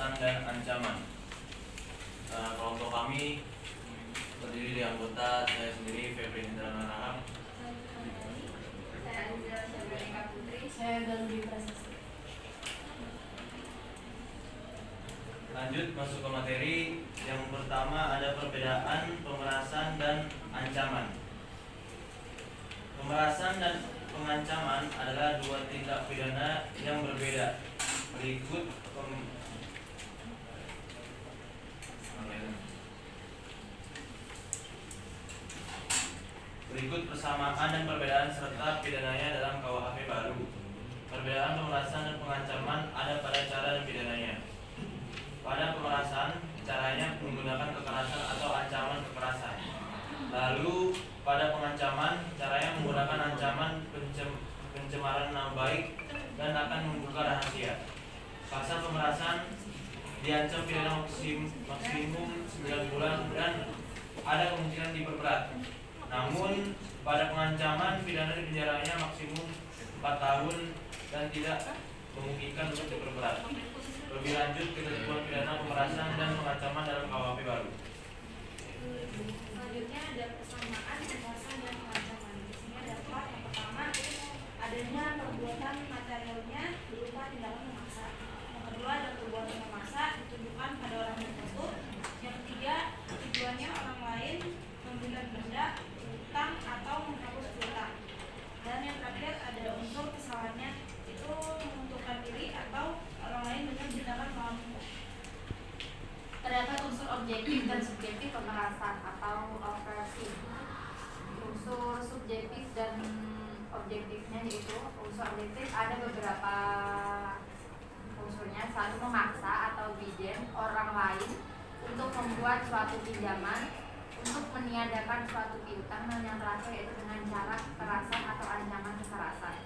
pemerasan dan ancaman. Kelompok kami terdiri dari anggota saya sendiri Febri Indra Narahap, saya Azila Syabrinka Putri, saya Galudi Prasasti. Lanjut masuk ke materi. Yang pertama ada perbedaan pemerasan dan ancaman. Pemerasan dan pengancaman adalah dua tindak pidana yang berbeda. Berikut persamaan dan perbedaan serta pidananya dalam KUHP baru. Perbedaan pemerasan dan pengancaman ada pada cara dan pidananya. Pada pemerasan, caranya menggunakan kekerasan atau ancaman kekerasan. Lalu pada pengancaman, caranya menggunakan ancaman pencemaran nama baik dan akan membuka rahasia. Pasal pemerasan diancam pidana maksimum 9 bulan dan ada kemungkinan diperberat. Namun pada pengancaman pidana penjaranya maksimum 4 tahun dan tidak memungkinkan untuk diperberat. Lebih lanjut ketentuan pidana pemerasan dan pengancaman dalam KUHP baru. Selanjutnya ada persamaan pemerasan dan pengancaman. Di sini ada 4. Yang pertama, adanya perbuatan materialnya berupa tindakan memaksa. Yang kedua, ada perbuatan memaksa ditujukan pada orang tertentu. Yang ketiga, tujuannya orang lain memberikan benda, utang atau menghapus piutang. Dan yang terakhir ada unsur kesalahannya itu menguntungkan diri atau orang lain dengan tindakan melawan hukum. Terdapat unsur objektif dan subjektif pemerasan atau ofensif. Unsur subjektif dan objektifnya yaitu unsur objektif ada beberapa unsurnya. Satu, memaksa atau bijen orang lain untuk membuat suatu pinjaman, untuk meniadakan suatu piutang, dan yang terakhir yaitu dengan cara kekerasan atau ancaman kekerasan.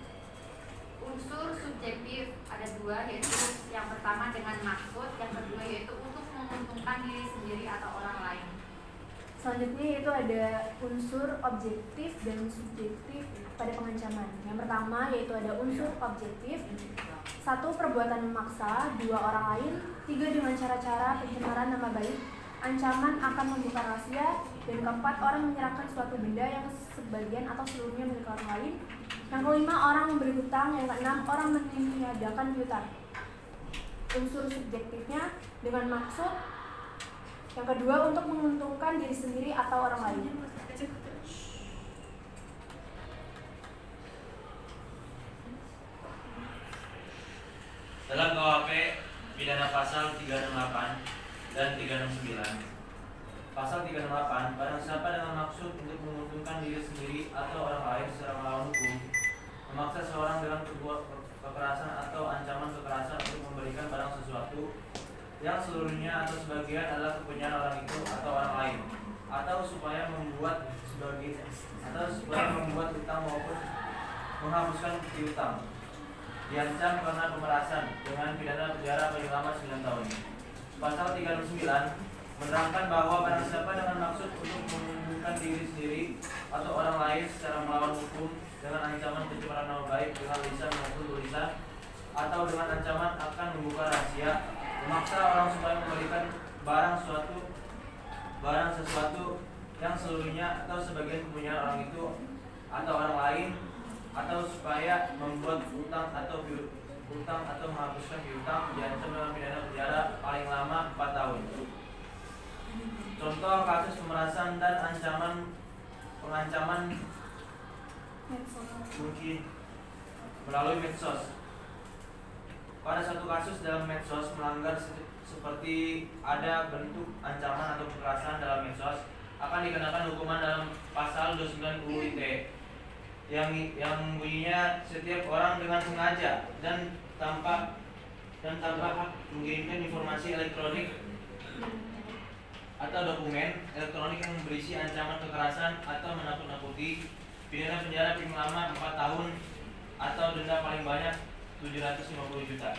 Unsur subjektif ada 2, yaitu yang pertama dengan maksud, yang kedua yaitu untuk menguntungkan diri sendiri atau orang lain. Selanjutnya yaitu ada unsur objektif dan subjektif pada pengancaman. Yang pertama yaitu ada unsur objektif. 1, perbuatan memaksa 2, orang lain. 3, dengan cara-cara pencemaran nama baik, ancaman akan membuka rahasia. Dan keempat, orang menyerahkan suatu benda yang sebagian atau seluruhnya milik orang lain. Yang kelima, orang memberi hutang. Yang keenam, orang meniadakan piutang. Unsur subjektifnya dengan maksud. Yang kedua, untuk menguntungkan diri sendiri atau orang lain. Dalam KUHP pidana pasal 368 dan 369. Pasal 368, barang siapa dengan maksud untuk menguntungkan diri sendiri atau orang lain secara melawan hukum, memaksa seorang dengan kekerasan atau ancaman kekerasan untuk memberikan barang sesuatu yang seluruhnya atau sebagian adalah kepunyaan orang itu atau orang lain, atau supaya membuat utang maupun menghapuskan piutang, diancam karena pemerasan dengan pidana penjara paling lama 9 tahun. Pasal 369 menerangkan bahwa barang siapa dengan maksud untuk menguntungkan diri sendiri atau orang lain secara melawan hukum dengan ancaman pencemaran nama baik dengan lisan maupun tulisan, atau dengan ancaman akan membuka rahasia, memaksa orang supaya memberikan barang sesuatu yang seluruhnya atau sebagian kepunyaan orang itu atau orang lain, atau supaya membuat utang atau menghapuskan piutang, diancam dengan pidana penjara paling lama 4 tahun. Contoh kasus pemerasan dan pengancaman mungkin melalui medsos. Pada satu kasus dalam medsos melanggar seperti ada bentuk ancaman atau kekerasan dalam medsos, akan dikenakan hukuman dalam pasal 29 UU ITE yang bunyinya setiap orang dengan sengaja dan tanpa hak mengirimkan informasi elektronik atau dokumen elektronik yang berisi ancaman kekerasan atau menakut-nakuti, pidana penjara paling lama 4 tahun atau denda paling banyak 750 juta.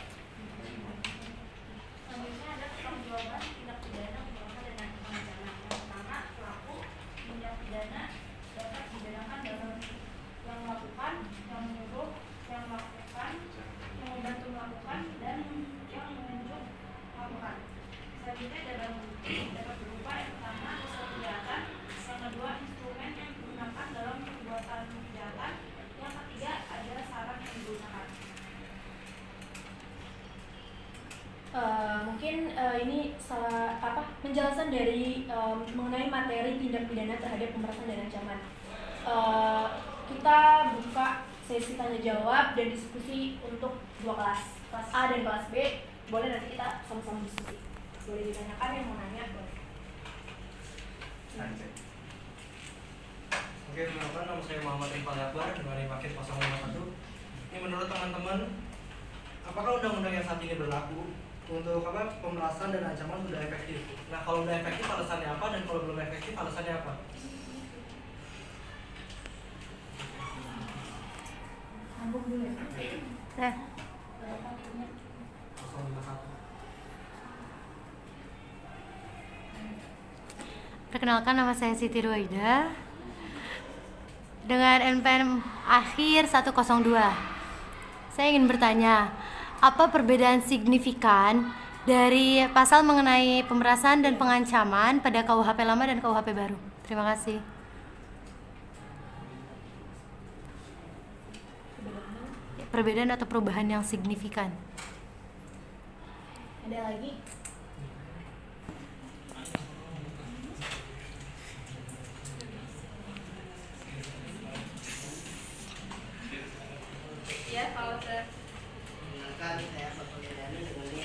Selanjutnya ada pertanggungjawaban tindak pidana pemerasan dan pengancaman. Yang pertama, pelaku tindak pidana dapat dibedakan dalam yang melakukan, yang menyuruh, yang melakukan, yang membantu melakukan, dan yang menunjuk melakukan. Mungkin ini salah penjelasan dari mengenai materi tindak pidana terhadap pemerasan dan ancaman. Kita buka sesi tanya jawab dan diskusi untuk dua kelas A dan kelas B. Boleh nanti kita sama-sama diskusi. Boleh ditanyakan yang mau nanya, boleh. Oke, perkenalkan, nama saya Muhammad Rifal Akbar dari paket 051. Ini menurut teman-teman, apakah undang-undang yang saat ini berlaku untuk pemerasan dan ancaman sudah efektif? Nah, kalau sudah efektif alasannya apa, dan kalau belum efektif alasannya apa? Sambung dulu ya. 051. Perkenalkan, nama saya Siti Ruwaida dengan NPM akhir 102. Saya ingin bertanya, apa perbedaan signifikan dari pasal mengenai pemerasan dan pengancaman pada KUHP lama dan KUHP baru? Terima kasih. Perbedaan atau perubahan yang signifikan. Ada lagi? Ya, kalau Perkenalkan, saya Bapak Yudani dengan 01.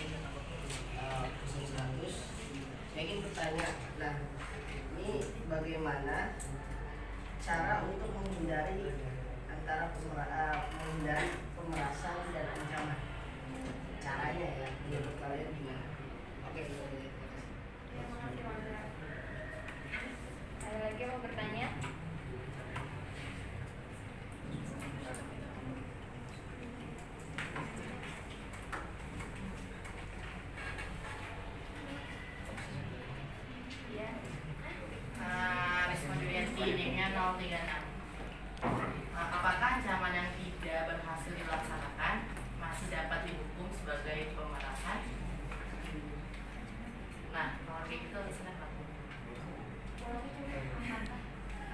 Saya ingin bertanya, nah ini bagaimana cara untuk menghindari antara menghindari pemerasan dan ancaman? Caranya ya, menurut kalian gimana? Oke, terima kasih. ada lagi yang mau bertanya? Ya. Risma Julianti, NIM-nya 036. Apakah ancaman yang tidak berhasil dilaksanakan masih dapat dihukum sebagai pemerasan? Nah, kalau kayak gitu silakan.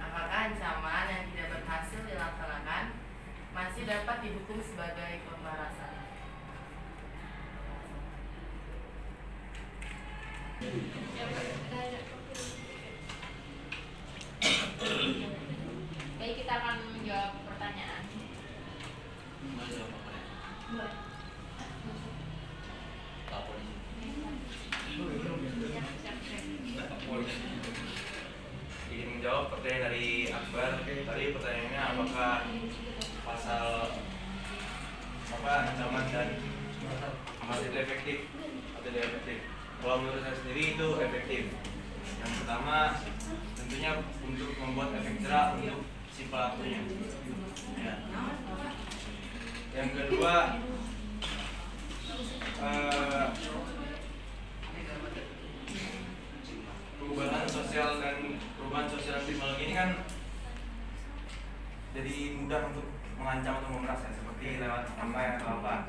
Apakah ancaman yang tidak berhasil dilaksanakan masih dapat dihukum sebagai pemerasan? Baik, kita akan menjawab pertanyaan. Mau jawab apa ya? Boleh. Pak polisi. Ingin menjawab pertanyaan dari Akbar. Tadi pertanyaannya apakah pasal ancaman dan masih itu efektif atau tidak efektif? Kalau menurut saya sendiri itu efektif. Yang pertama tentunya untuk membuat efek jerah untuk si pelakunya. Ya. Yang kedua perubahan sosial teknologi ini kan jadi mudah untuk mengancam atau memeras ya, seperti lewat online atau apa.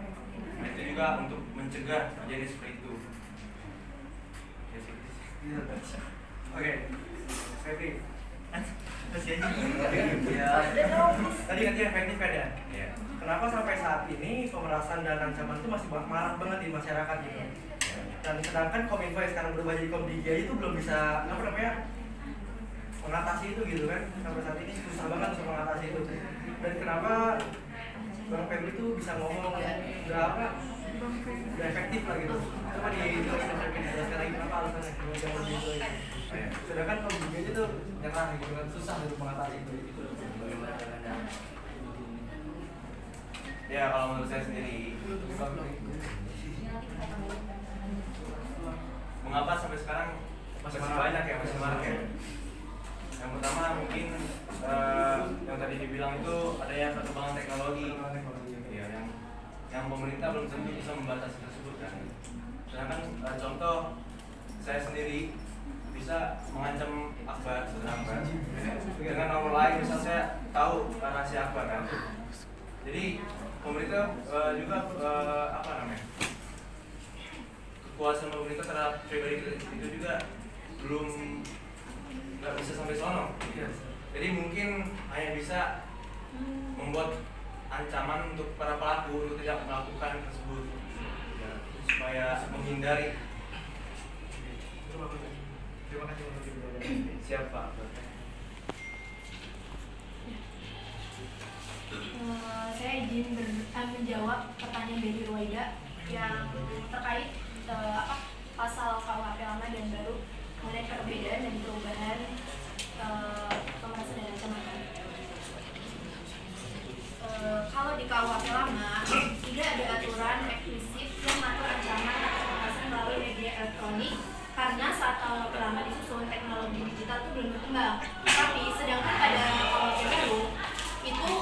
Nah, itu juga untuk mencegah terjadi seperti itu. Oke, Febri. Masih aja. Ya. Tadi katanya efektif kan ya? Ya. Kenapa sampai saat ini pemerasan dan ancaman itu masih marak banget di masyarakat gitu? Dan sedangkan Kominfo yang sekarang berubah jadi Komdigi itu belum bisa mengatasi itu gitu kan? Sampai saat ini susah banget untuk mengatasi itu. Dan kenapa Bang Febri itu bisa ngomong udah efektif lah gitu? Coba dijelaskan lagi kenapa alasannya? Jangan gitu. Sedangkan Komdigi itu nyerah gitu kan, susah untuk mengatasi itu. Ya, kalau menurut saya sendiri, mengapa sampai sekarang masih banyak ya, masih marak ya? Yang pertama mungkin yang tadi dibilang itu adanya perkembangan teknologi, ya, yang pemerintah belum tentu bisa membatasi tersebut kan. Sedangkan contoh saya sendiri bisa mengancam Akbar dengan nomor lain, misal saya tahu rahasia Akbar kan. Jadi pemerintah juga kekuasaan pemerintah terhadap pribadi itu juga belum nggak bisa sampai sono. Jadi mungkin hanya bisa membuat ancaman untuk para pelaku untuk tidak melakukan tersebut. Ya, supaya menghindari. Terima kasih untuk Siapa? Saya izin menjawab pertanyaan dari Ruwaida yang terkait pasal KUHP lama dan baru mengenai perbedaan dan perubahan pemerasan dan ancaman. Kalau di KUHP lama tidak ada aturan eksplisit yang mengatur ancaman atau pemerasan melalui media elektronik karena saat KUHP lama disusun teknologi digital itu belum berkembang. Tapi sedangkan pada KUHP baru itu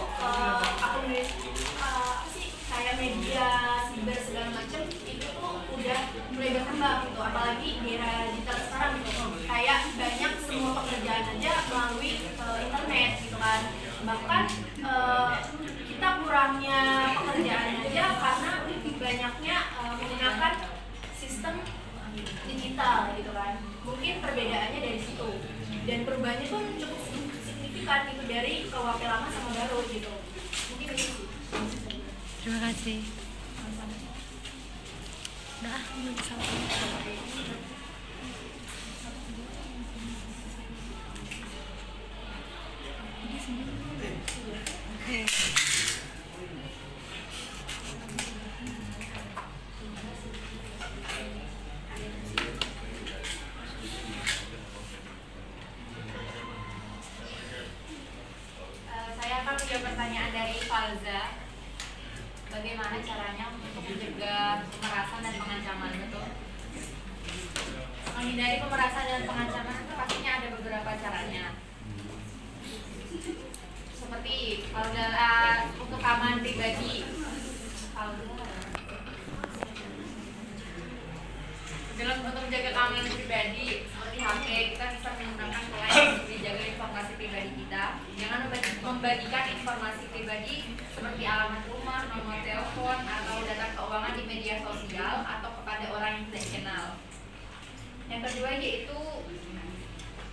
kayak media siber segala macam itu tuh udah mulai berkembang gitu, apalagi di era digital sekarang gitu, kayak banyak semua pekerjaan aja melalui internet gitu kan. Bahkan kita kurangnya pekerjaan aja karena banyaknya menggunakan sistem digital gitu kan. Mungkin perbedaannya dari situ, dan perubahannya pun cukup signifikan gitu dari KUHP lama sama baru gitu. Mungkin begitu sih. Terima kasih. Udah, belum sampai. Oke. Saya akan menjawab pertanyaan dari Falza. Bagaimana caranya untuk mencegah pemerasan dan pengancaman, betul? Menghindari pemerasan dan pengancaman itu pastinya ada beberapa caranya. Seperti kalau untuk keamanan pribadi, dalam untuk menjaga keamanan pribadi seperti HP, kita bisa menggunakan selain untuk dijaga informasi pribadi kita. Jangan membagikan informasi pribadi seperti alamat rumah, nomor telepon, atau data keuangan di media sosial atau kepada orang yang tidak dikenal. Yang kedua yaitu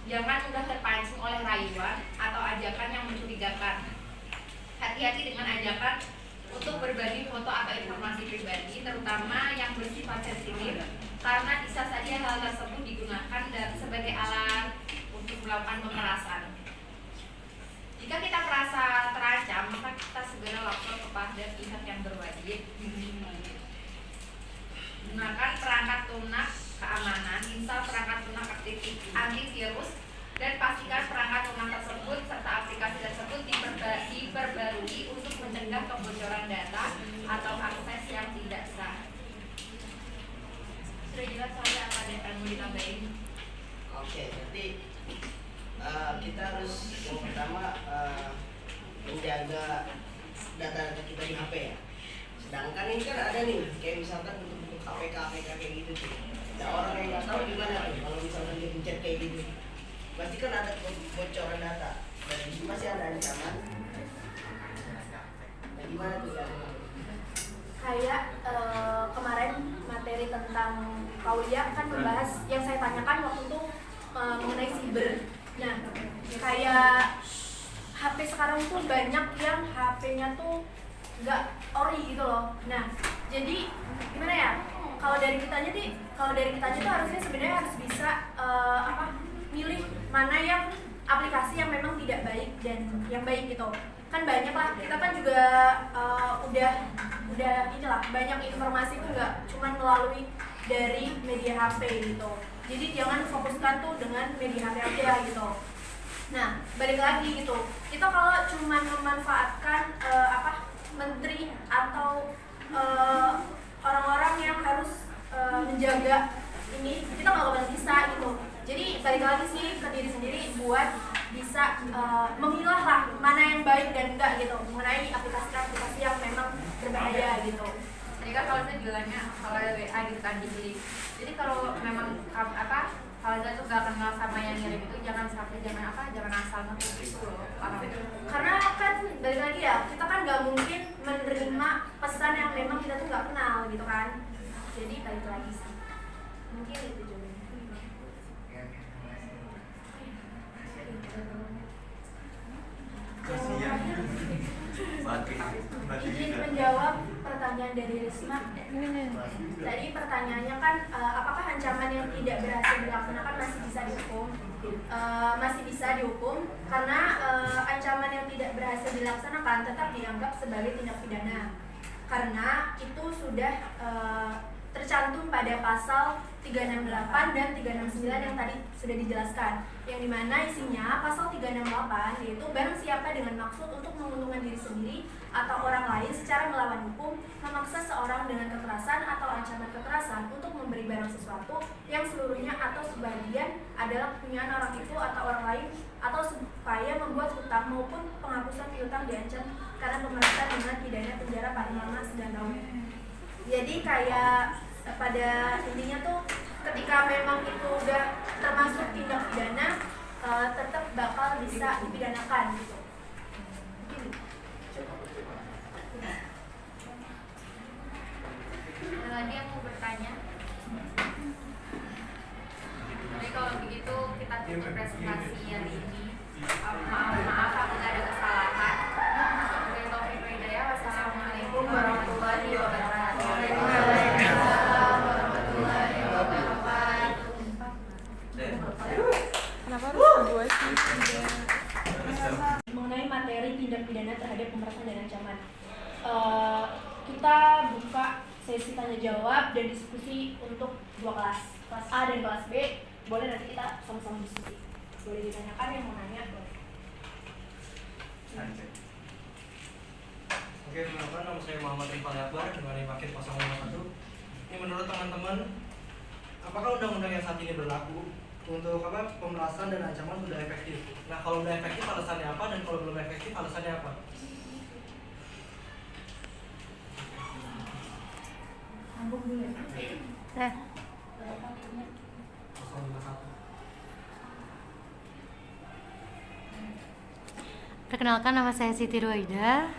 jangan mudah terpancing oleh rayuan atau ajakan yang mencurigakan. Hati-hati dengan ajakan untuk berbagi foto atau informasi pribadi, terutama yang bersifat sensitif, karena bisa saja hal tersebut digunakan sebagai alat untuk melakukan pemerasan. Jika kita merasa terancam, maka kita segera lapor kepada pihak yang berwajib. Gunakan perangkat lunak keamanan, install perangkat lunak antivirus, dan pastikan perangkat lunak tersebut serta aplikasi tersebut diperbarui untuk mencegah kebocoran data atau akses yang tidak sah. Sudah jelas soalnya apa yang mau ditambahin? Oke, berarti kita harus yang pertama menjaga data-data kita di HP ya. Sedangkan ini kan ada nih, kayak misalkan untuk APK kayak gitu tuh. Ada orang yang nggak tahu gimana tuh kalau misalkan dia pencet kayak gitu. Pasti kan ada kebocoran data. Dan itu masih ada ancaman. Nah, gimana tuh ya? Kayak kemarin materi tentang Kaulia kan membahas yang saya tanyakan waktu itu mengenai siber. Nah, kayak HP sekarang tuh banyak yang HP-nya tuh nggak ori gitu loh. Nah, jadi gimana ya? Kalau dari kitanya tuh harusnya sebenarnya harus bisa milih mana yang aplikasi yang memang tidak baik dan yang baik gitu. Kan banyak lah, kita kan juga udah inilah banyak informasi itu nggak cuma melalui dari media HP gitu. Jadi jangan fokuskan tuh dengan media HP aja gitu. Nah, balik lagi gitu, kita kalau cuma memanfaatkan menteri atau orang-orang yang harus menjaga ini, kita nggak bakal bisa gitu. Jadi balik lagi sih ke diri sendiri buat bisa memilah lah mana yang baik dan enggak gitu mengenai aplikasi-aplikasi yang memang berbahaya gitu. Jadi kan kalau saya bilangnya kalau ada WA gitu kan dibeli. Jadi kalau memang kalau saya tuh gak kenal sama yang ngirim itu jangan asal ngetik gitu loh. Karena kan balik lagi ya, kita kan nggak mungkin menerima pesan yang memang kita tuh nggak kenal gitu kan. Jadi balik lagi sih. Mungkin itu jawabannya. Izin menjawab pertanyaan dari Risma. Tadi pertanyaannya kan apakah ancaman yang tidak berhasil dilaksanakan masih bisa dihukum? Masih bisa dihukum karena ancaman yang tidak berhasil dilaksanakan tetap dianggap sebagai tindak pidana karena itu sudah tercantum pada pasal 368 dan 369 yang tadi sudah dijelaskan, yang dimana isinya pasal 368 yaitu barang siapa dengan maksud untuk menguntungkan diri sendiri atau orang lain secara melawan hukum memaksa seorang dengan kekerasan atau ancaman kekerasan untuk memberi barang sesuatu yang seluruhnya atau sebagian adalah kepunyaan orang itu atau orang lain atau supaya membuat hutang maupun penghapusan piutang diancam karena pemerasan dengan pidana penjara paling lama 9 tahun. Jadi kayak pada intinya tuh ketika memang itu udah termasuk tindak pidana tetap bakal bisa dipidanakan gitu. Ada lagi yang mau bertanya? Jadi kalau begitu kita tutup presentasi hari ini. Maaf apabila ada kesalahan. Wabillahi taufiq wal hidayah. Wassalamualaikum warahmatullahi wabarakatuh. Kenapa harus berdua sih? Mengenai materi tindak pidana terhadap pemerasan dan ancaman, kita buka sesi tanya jawab dan diskusi untuk dua kelas A dan kelas B. Boleh nanti kita sama-sama diskusi. Boleh ditanyakan yang mau nanya. Boleh. Oke, teman-teman, nama saya Muhammad Rifal Akbar dari Paket 051. Ini menurut teman-teman, apakah undang-undang yang saat ini berlaku untuk pemerasan dan ancaman sudah efektif? Nah, kalau sudah efektif alasannya apa, dan kalau belum efektif alasannya apa? Sambung dulu ya. 051. Perkenalkan, nama saya Siti Ruwaida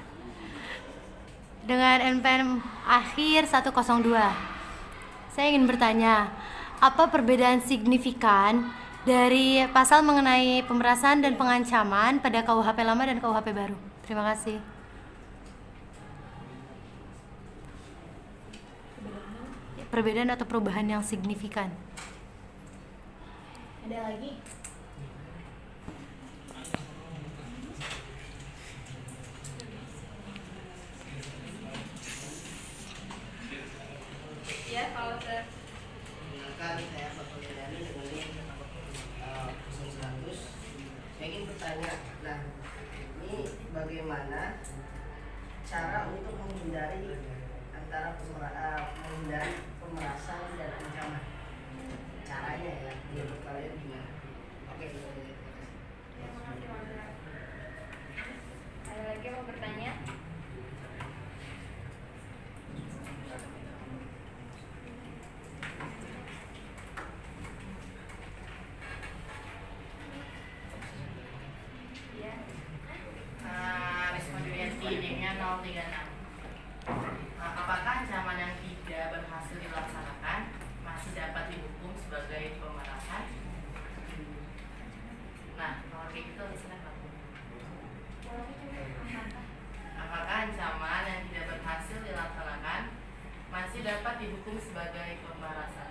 dengan NPM akhir 102. Saya ingin bertanya, apa perbedaan signifikan dari pasal mengenai pemerasan dan pengancaman pada KUHP lama dan KUHP baru? Terima kasih. Perbedaan atau perubahan yang signifikan. Ada lagi? Ya, kalau Perkenalkan, saya Bapak Yudani dengan Pusat 100. Saya ingin bertanya, nah ini bagaimana cara untuk menghindari antara menghindari pemerasan dan ancaman? Caranya ya, menurut kalian gimana? Oke, terima kasih. ada lagi yang mau bertanya? Ya. Risma Julianti, NIM-nya 036. Apakah ancaman yang tidak berhasil dilaksanakan masih dapat dihukum sebagai pemerasan? Nah, kalau kayak gitu silakan. Apakah ancaman yang tidak berhasil dilaksanakan masih dapat dihukum sebagai pemerasan?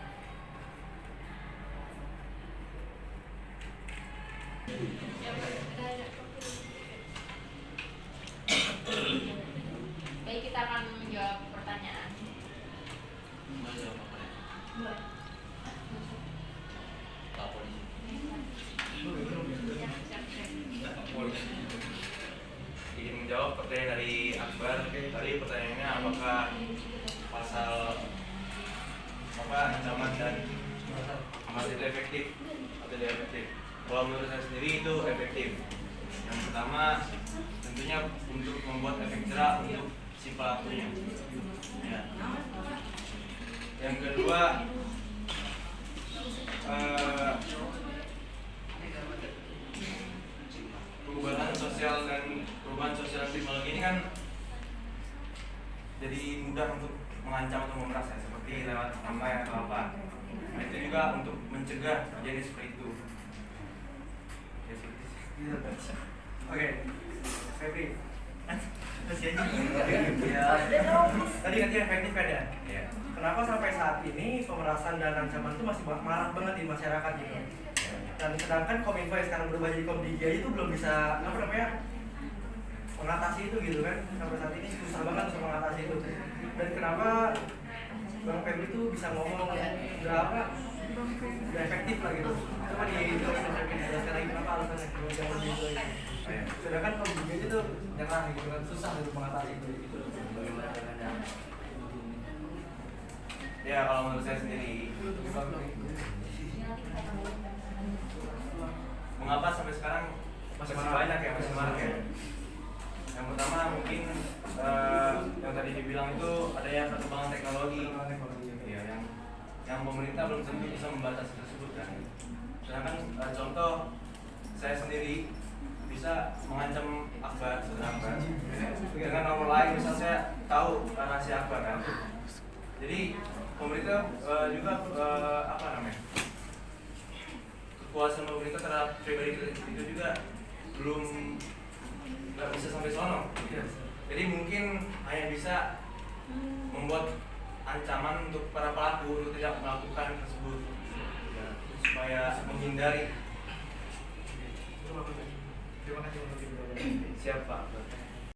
Baik, kita akan menjawab pertanyaan. Ingin menjawab pertanyaan dari Akbar. Tadi pertanyaannya apakah pasal ancaman dan masih itu efektif atau tidak efektif? Kalau menurut saya sendiri itu efektif. Yang pertama tentunya untuk membuat efek jerah untuk si pelakunya. Ya. Yang kedua perubahan sosial teknologi ini kan jadi mudah untuk mengancam atau memeras ya, seperti lewat online atau apa. Nah, itu juga untuk mencegah terjadi seperti itu. Ya, seperti itu. Oke, Febri, Masih aja. Ya. Tadi katanya efektif kan ya? Iya. Kenapa sampai saat ini pemerasan dan ancaman itu masih marak banget di masyarakat gitu? Dan sedangkan Kominfo yang sekarang berubah jadi Komdigi itu belum bisa mengatasi itu gitu kan? Sampai saat ini susah banget untuk mengatasi itu. Dan kenapa Bang Febri itu bisa ngomong udah efektif lah gitu? Coba dijelaskan lagi kenapa alasannya? Jangan lebih itu lagi. Sedangkan Komdigi itu nyerah gitu kan, susah untuk mengatasi itu. Bagaimana caranya? Ya kalau menurut saya sendiri, mengapa sampai sekarang masih banyak ya, masih marak ya? Yang pertama mungkin yang tadi dibilang itu adanya perkembangan teknologi, ya, yang pemerintah belum tentu bisa membatasi tersebut kan. Sedangkan contoh saya sendiri bisa mengancam Akbar dengan nomor lain, misal saya tahu rahasia Akbar kan. Jadi pemerintah juga kekuasaan pemerintah terhadap pribadi itu juga belum nggak bisa sampai sono. Jadi mungkin hanya bisa membuat ancaman untuk para pelaku untuk tidak melakukan tersebut, ya, supaya menghindari. Terima kasih. Siapa?